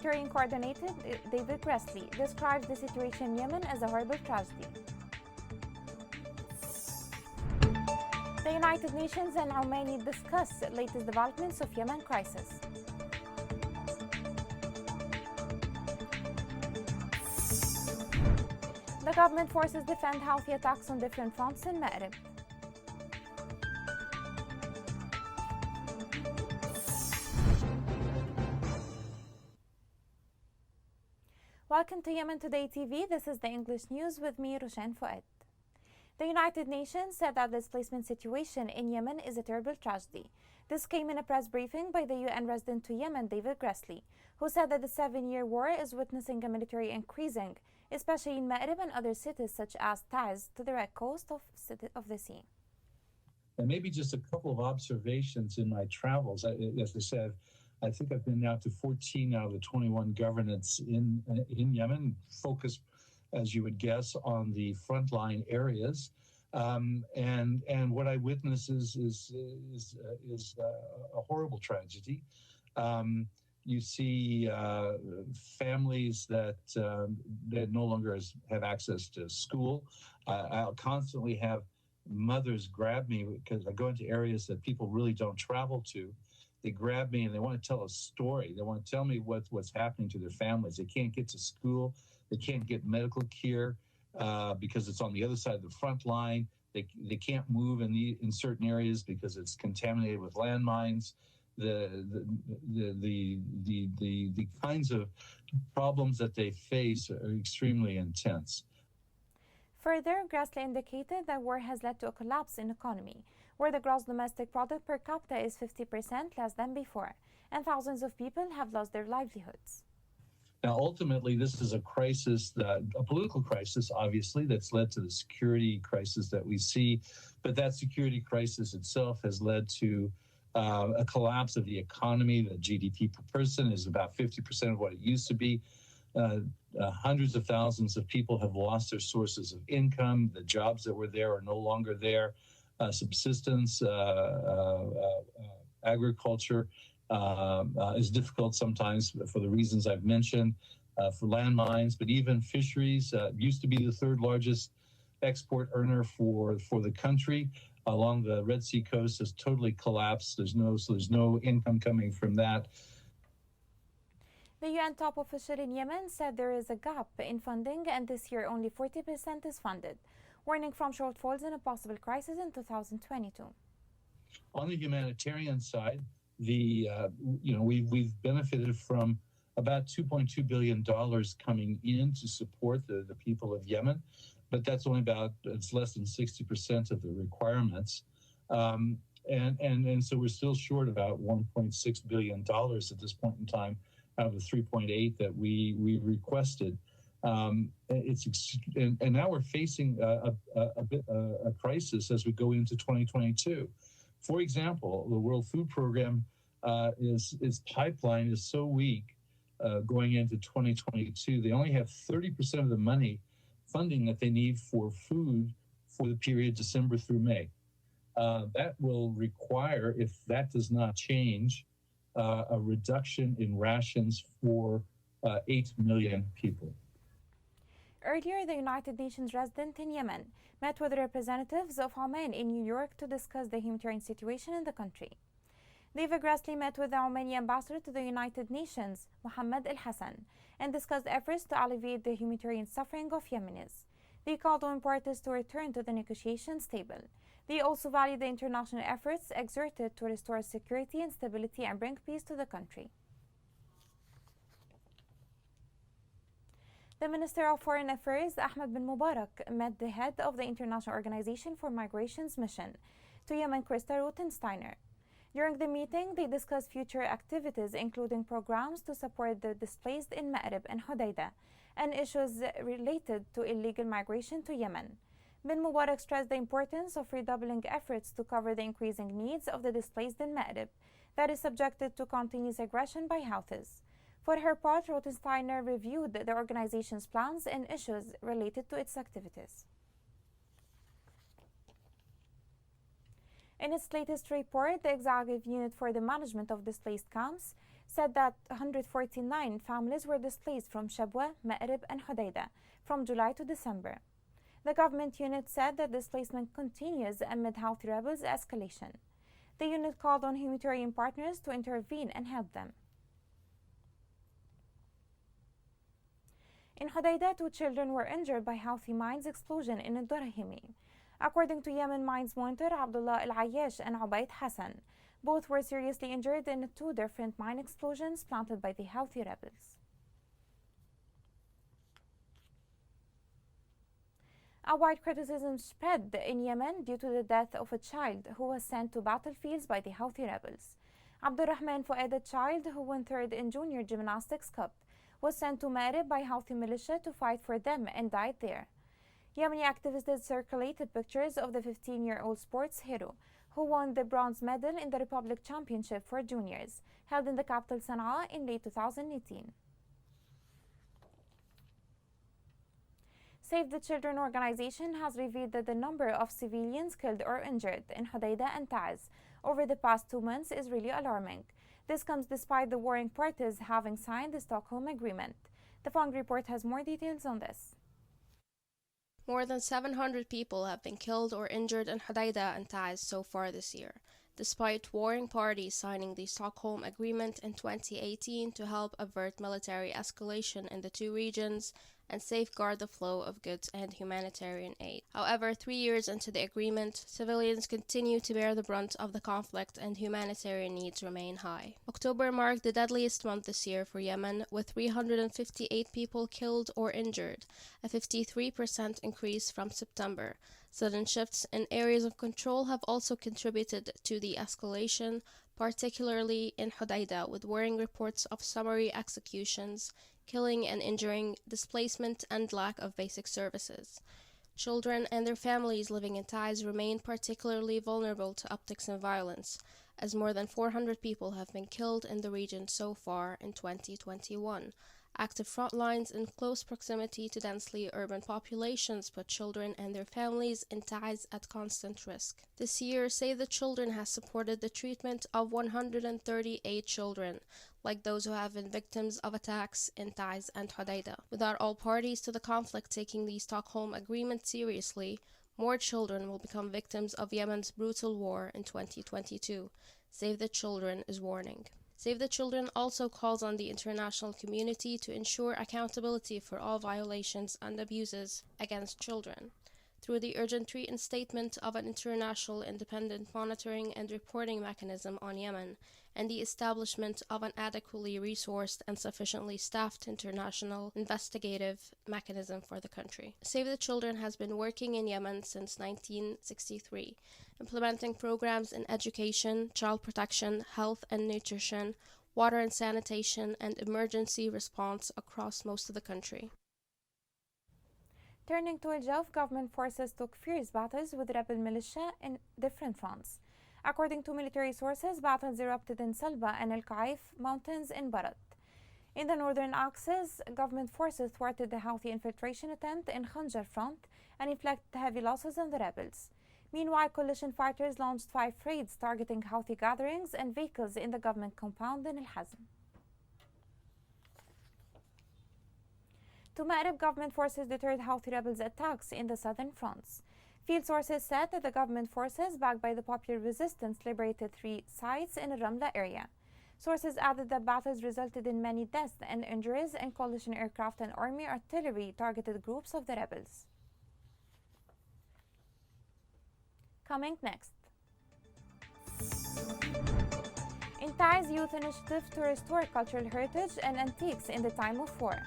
humanitarian coordinator David Grassley describes the situation in Yemen as a horrible tragedy. The United Nations and Omani discuss latest developments of Yemen crisis. The government forces defend healthy attacks on different fronts in Ma'rib. Welcome to Yemen Today TV. This is the English news with me, Roshan Fouad. The United Nations said that the displacement situation in Yemen is a terrible tragedy. This came in a press briefing by the UN resident to Yemen, David Grassley, who said that the 7-year war is witnessing a military increasing, especially in Ma'rib and other cities such as Taiz to the red coast of the sea. And maybe just a couple of observations in my travels. As I said, I think I've been now to 14 out of the 21 governments in Yemen, focused, as you would guess, on the frontline areas. And what I witness is a horrible tragedy. You see families that no longer have access to school. I'll constantly have mothers grab me because I go into areas that people really don't travel to. They grab me and they want to tell a story. They want to tell me what's happening to their families. They can't get to school. They can't get medical care because it's on the other side of the front line. They can't move in certain areas because it's contaminated with landmines. The kinds of problems that they face are extremely intense. Further, Grassley indicated that war has led to a collapse in economy, where the gross domestic product per capita is 50% less than before, and thousands of people have lost their livelihoods. Now, ultimately, this is a crisis, a political crisis, obviously, that's led to the security crisis that we see. But that security crisis itself has led to a collapse of the economy. The GDP per person is about 50% of what it used to be. Hundreds of thousands of people have lost their sources of income. The jobs that were there are no longer there. Subsistence, agriculture is difficult sometimes for the reasons I've mentioned, for landmines, but even fisheries used to be the third largest export earner for the country along the Red Sea coast has totally collapsed. There's no income coming from that. The UN top official in Yemen said there is a gap in funding and this year only 40% is funded, warning from shortfalls in a possible crisis in 2022. On the humanitarian side, we've benefited from about $2.2 billion coming in to support the people of Yemen, but that's only it's less than 60% of the requirements. And so we're still short about $1.6 billion at this point in time out of the 3.8 that we requested. And now we're facing a crisis as we go into 2022. For example, the World Food Program, its pipeline is so weak going into 2022. They only have 30% of the funding that they need for food for the period December through May. That will require, if that does not change, a reduction in rations for 8 million people. Earlier, the United Nations resident in Yemen met with representatives of Oman in New York to discuss the humanitarian situation in the country. David Grassley met with the Omani ambassador to the United Nations, Mohammed Al Hassan, and discussed efforts to alleviate the humanitarian suffering of Yemenis. They called on parties to return to the negotiations table. They also valued the international efforts exerted to restore security and stability and bring peace to the country. The Minister of Foreign Affairs, Ahmed bin Mubarak, met the head of the International Organization for Migration's mission to Yemen, Krista Rothensteiner. During the meeting, they discussed future activities, including programs to support the displaced in Ma'rib and Hodeidah, and issues related to illegal migration to Yemen. Bin Mubarak stressed the importance of redoubling efforts to cover the increasing needs of the displaced in Ma'rib that is subjected to continuous aggression by Houthis. For her part, Rothensteiner reviewed the organization's plans and issues related to its activities. In its latest report, the Executive Unit for the Management of Displaced Camps said that 149 families were displaced from Shabwa, Ma'rib, and Hodeidah from July to December. The government unit said that displacement continues amid Houthi rebels' escalation. The unit called on humanitarian partners to intervene and help them. In Hodeidah, 2 children were injured by Houthi mines explosion in Al-Durahimi. According to Yemen Mines Monitor Abdullah Al-Ayyash and Ubaid Hassan, both were seriously injured in 2 different mine explosions planted by the Houthi rebels. A wide criticism spread in Yemen due to the death of a child who was sent to battlefields by the Houthi rebels. Abdurrahman Fuad, a child who won 3rd in Junior Gymnastics Cup, was sent to Ma'rib by Houthi militia to fight for them and died there. Yemeni activists circulated pictures of the 15-year-old sports hero who won the bronze medal in the Republic Championship for Juniors, held in the capital Sana'a in late 2018. Save the Children organization has revealed that the number of civilians killed or injured in Hodeidah and Taiz over the past 2 months is really alarming. This comes despite the warring parties having signed the Stockholm Agreement. The following report has more details on this. More than 700 people have been killed or injured in Hodeidah and Taiz so far this year, despite warring parties signing the Stockholm Agreement in 2018 to help avert military escalation in the 2 regions and safeguard the flow of goods and humanitarian aid. However, 3 years into the agreement, civilians continue to bear the brunt of the conflict and humanitarian needs remain high. October marked the deadliest month this year for Yemen, with 358 people killed or injured, a 53% increase from September. Sudden shifts in areas of control have also contributed to the escalation, particularly in Hodeidah, with worrying reports of summary executions, killing and injuring, displacement, and lack of basic services. Children and their families living in Taiz remain particularly vulnerable to upticks in violence, as more than 400 people have been killed in the region so far in 2021. Active front lines in close proximity to densely urban populations put children and their families in Taiz at constant risk. This year, Save the Children has supported the treatment of 138 children, like those who have been victims of attacks in Taiz and Hodeidah. Without all parties to the conflict taking the Stockholm Agreement seriously, more children will become victims of Yemen's brutal war in 2022. Save the Children is warning. Save the Children also calls on the international community to ensure accountability for all violations and abuses against children, through the urgent reinstatement of an international independent monitoring and reporting mechanism on Yemen, and the establishment of an adequately resourced and sufficiently staffed international investigative mechanism for the country. Save the Children has been working in Yemen since 1963, implementing programs in education, child protection, health and nutrition, water and sanitation, and emergency response across most of the country. Turning to Al-Jawf, government forces took fierce battles with rebel militia in different fronts. According to military sources, battles erupted in Salba and Al-Qaif mountains in Barat. In the northern axis, government forces thwarted the Houthi infiltration attempt in Khanjar front and inflicted heavy losses on the rebels. Meanwhile, coalition fighters launched 5 raids targeting Houthi gatherings and vehicles in the government compound in Al-Hazm. To Ma'rib, government forces deterred Houthi rebels' attacks in the southern fronts. Field sources said that the government forces, backed by the popular resistance, liberated 3 sites in the Ramla area. Sources added that battles resulted in many deaths and injuries, and coalition aircraft and army artillery targeted groups of the rebels. Coming next. In Taiz, youth initiative to restore cultural heritage and antiques in the time of war.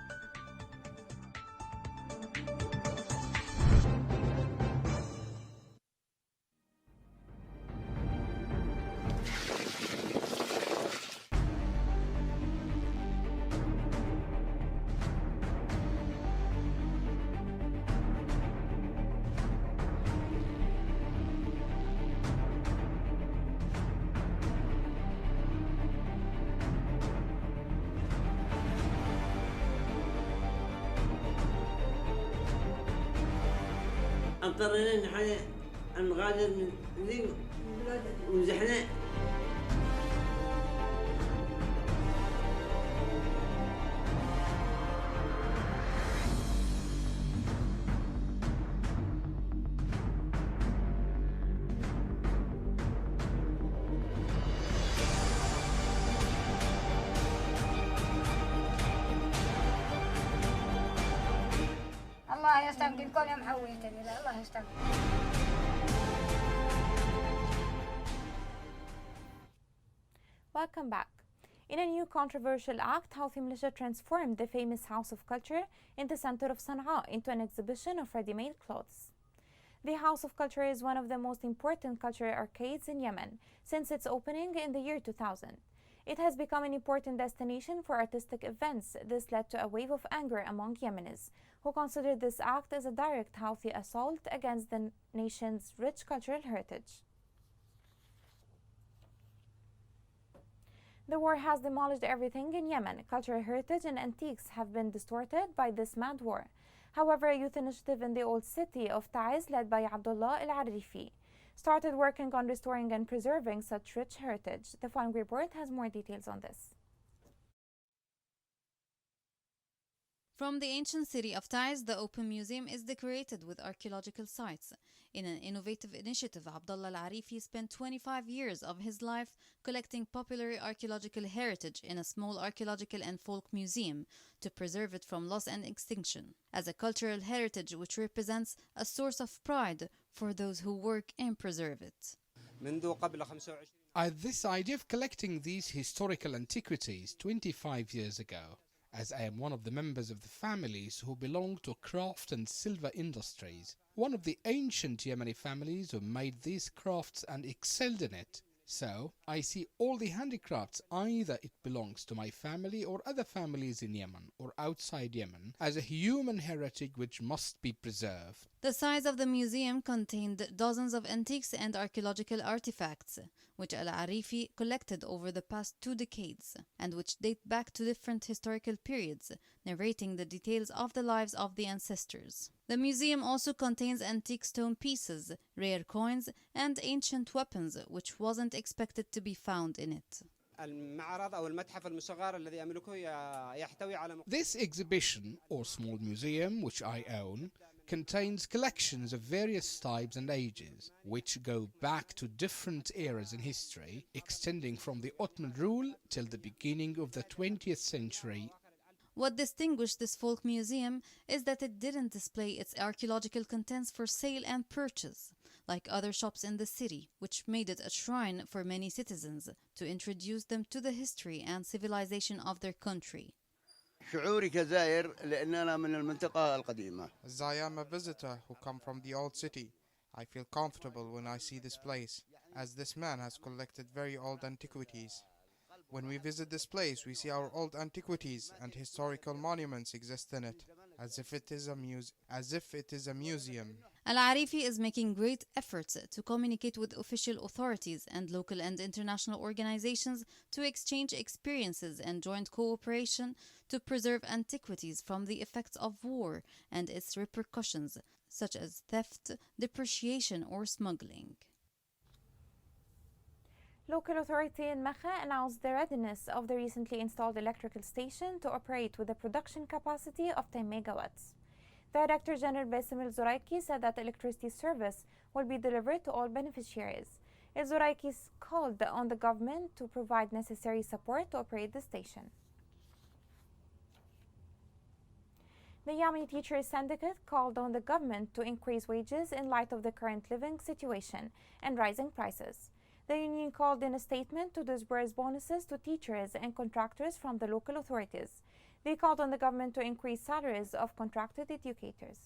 اضطرينا ان نغادر من ذي الله يستنقذكم يا محويتني الله يستنقذ. Welcome back. In a new controversial act, Houthi militia transformed the famous House of Culture in the center of Sana'a into an exhibition of ready-made clothes. The House of Culture is one of the most important cultural arcades in Yemen since its opening in the year 2000. It has become an important destination for artistic events. This led to a wave of anger among Yemenis, who consider this act as a direct Houthi assault against the nation's rich cultural heritage. The war has demolished everything in Yemen. Cultural heritage and antiques have been distorted by this mad war. However, a youth initiative in the old city of Taiz, led by Abdullah al-Arifi, started working on restoring and preserving such rich heritage. The following report has more details on this. From the ancient city of Taiz, the Open Museum is decorated with archaeological sites. In an innovative initiative, Abdullah al-Arifi spent 25 years of his life collecting popular archaeological heritage in a small archaeological and folk museum to preserve it from loss and extinction, as a cultural heritage which represents a source of pride for those who work and preserve it. This idea of collecting these historical antiquities 25 years ago, as I am one of the members of the families who belong to craft and silver industries, one of the ancient Yemeni families who made these crafts and excelled in it. So, I see all the handicrafts, either it belongs to my family or other families in Yemen or outside Yemen, as a human heritage which must be preserved. The size of the museum contained dozens of antiques and archaeological artifacts, which al-Arifi collected over the past 2 decades, and which date back to different historical periods, narrating the details of the lives of the ancestors. The museum also contains antique stone pieces, rare coins, and ancient weapons, which wasn't expected to be found in it. This exhibition, or small museum, which I own, contains collections of various types and ages, which go back to different eras in history, extending from the Ottoman rule till the beginning of the 20th century. What distinguished this folk museum is that it didn't display its archaeological contents for sale and purchase, like other shops in the city, which made it a shrine for many citizens to introduce them to the history and civilization of their country. شعوري كزائر لأننا من المنطقة القديمة. As I am a visitor who come from the old city, I feel comfortable when I see this place, as this man has collected very old antiquities. When we visit this place, we see our old antiquities and historical monuments exist in it, as if it is a museum. Al-Arifi is making great efforts to communicate with official authorities and local and international organizations to exchange experiences and joint cooperation to preserve antiquities from the effects of war and its repercussions, such as theft, depreciation, or smuggling. Local authority in Mecca announced the readiness of the recently installed electrical station to operate with a production capacity of 10 megawatts. Director General Bassem El-Zoraiki said that electricity service will be delivered to all beneficiaries. El-Zoraiki called on the government to provide necessary support to operate the station. The Yemeni Teachers Syndicate called on the government to increase wages in light of the current living situation and rising prices. The union called in a statement to disburse bonuses to teachers and contractors from the local authorities. They called on the government to increase salaries of contracted educators.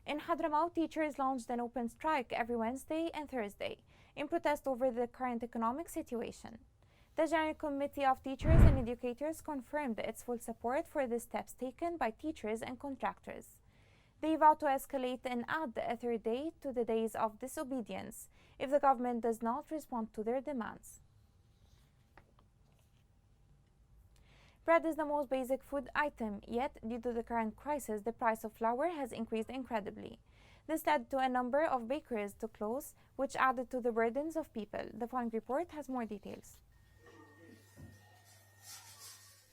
In Hadramaut, teachers launched an open strike every Wednesday and Thursday in protest over the current economic situation. The General Committee of Teachers and Educators confirmed its full support for the steps taken by teachers and contractors. They vow to escalate and add a third day to the days of disobedience if the government does not respond to their demands. Bread is the most basic food item, yet due to the current crisis, the price of flour has increased incredibly. This led to a number of bakeries to close, which added to the burdens of people. The following report has more details.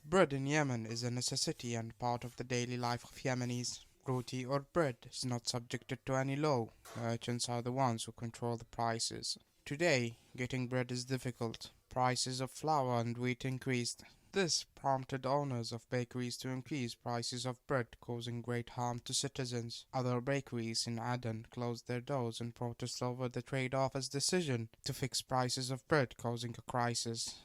Bread in Yemen is a necessity and part of the daily life of Yemenis. Roti or bread is not subjected to any law. Merchants are the ones who control the prices. Today, getting bread is difficult. Prices of flour and wheat increased. This prompted owners of bakeries to increase prices of bread, causing great harm to citizens. Other bakeries in Aden closed their doors in protest over the trade office's decision to fix prices of bread, causing a crisis.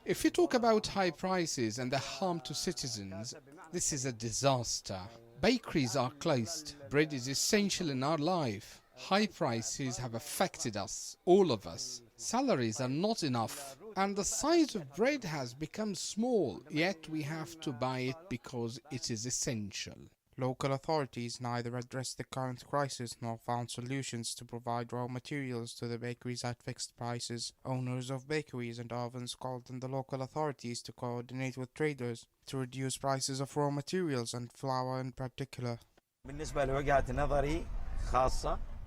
If you talk about high prices and the harm to citizens, this is a disaster. Bakeries are closed. Bread is essential in our life. High prices have affected us, all of us. Salaries are not enough, and the size of bread has become small, yet we have to buy it because it is essential. Local authorities neither addressed the current crisis nor found solutions to provide raw materials to the bakeries at fixed prices. Owners of bakeries and ovens called on the local authorities to coordinate with traders to reduce prices of raw materials and flour in particular.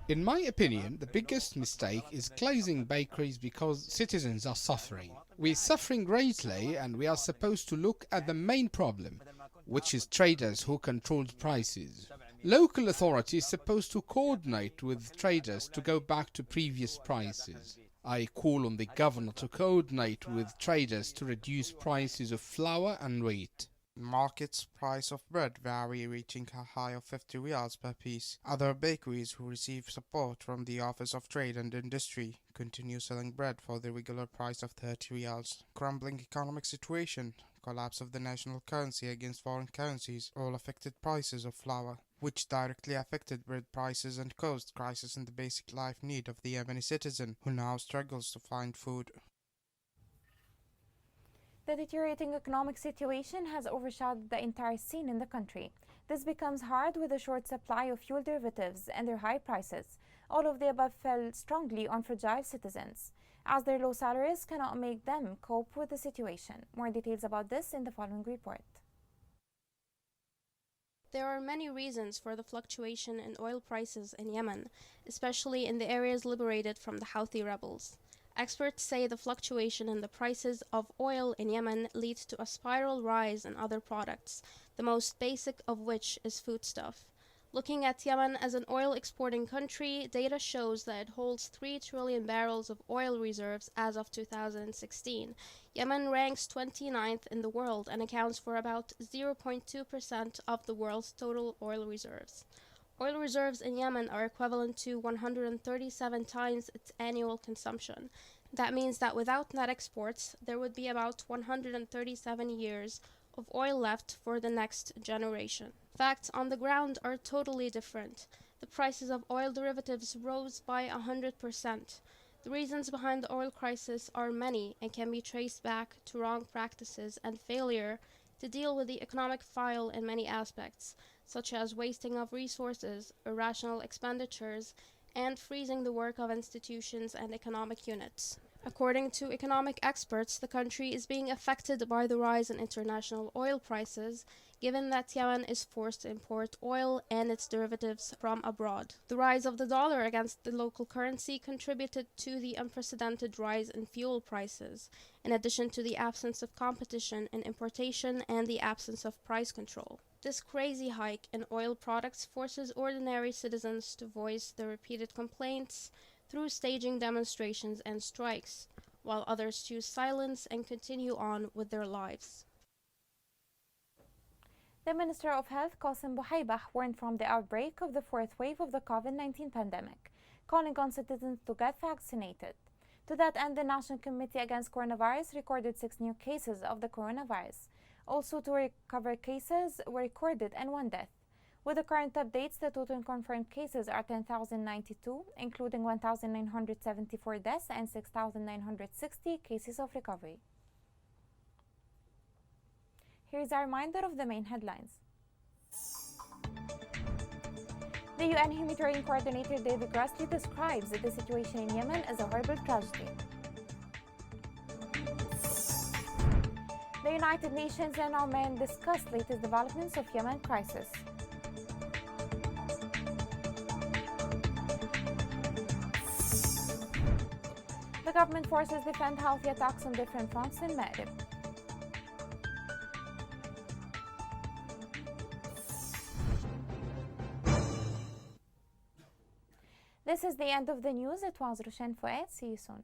In my opinion, the biggest mistake is closing bakeries because citizens are suffering. We're suffering greatly, and we are supposed to look at the main problem, which is traders who control prices. Local authorities are supposed to coordinate with traders to go back to previous prices. I call on the governor to coordinate with traders to reduce prices of flour and wheat. Markets price of bread vary, reaching a high of 50 riyals per piece. Other bakeries who receive support from the Office of Trade and Industry continue selling bread for the regular price of 30 riyals. Crumbling economic situation, collapse of the national currency against foreign currencies all affected prices of flour, which directly affected bread prices and caused crisis in the basic life need of the Yemeni citizen, who now struggles to find food. The deteriorating economic situation has overshadowed the entire scene in the country. This becomes hard with a short supply of fuel derivatives and their high prices. All of the above fell strongly on fragile citizens, as their low salaries cannot make them cope with the situation. More details about this in the following report. There are many reasons for the fluctuation in oil prices in Yemen, especially in the areas liberated from the Houthi rebels. Experts say the fluctuation in the prices of oil in Yemen leads to a spiral rise in other products, the most basic of which is foodstuff. Looking at Yemen as an oil exporting country, data shows that it holds 3 trillion barrels of oil reserves as of 2016. Yemen ranks 29th in the world and accounts for about 0.2% of the world's total oil reserves. Oil reserves in Yemen are equivalent to 137 times its annual consumption. That means that without net exports, there would be about 137 years of oil left for the next generation. Facts on the ground are totally different. The prices of oil derivatives rose by 100%. The reasons behind the oil crisis are many and can be traced back to wrong practices and failure to deal with the economic file in many aspects, such as wasting of resources, irrational expenditures, and freezing the work of institutions and economic units. According to economic experts, the country is being affected by the rise in international oil prices, given that Yemen is forced to import oil and its derivatives from abroad. The rise of the dollar against the local currency contributed to the unprecedented rise in fuel prices, in addition to the absence of competition in importation and the absence of price control. This crazy hike in oil products forces ordinary citizens to voice their repeated complaints through staging demonstrations and strikes, while others choose silence and continue on with their lives. The Minister of Health, Qasim Buhaybah, warned from the outbreak of the fourth wave of the COVID-19 pandemic, calling on citizens to get vaccinated. To that end, the National Committee Against Coronavirus recorded 6 new cases of the coronavirus. Also, 2 recovered cases were recorded and 1 death. With the current updates, the total confirmed cases are 10,092, including 1,974 deaths and 6,960 cases of recovery. Here's a reminder of the main headlines. The UN Humanitarian Coordinator David Grassley describes the situation in Yemen as a horrible tragedy. The United Nations and Oman discussed latest developments of Yemen crisis. The government forces defend healthy attacks on different fronts in Maghreb. This is the end of the news. It was Roshan Fouad. See you soon.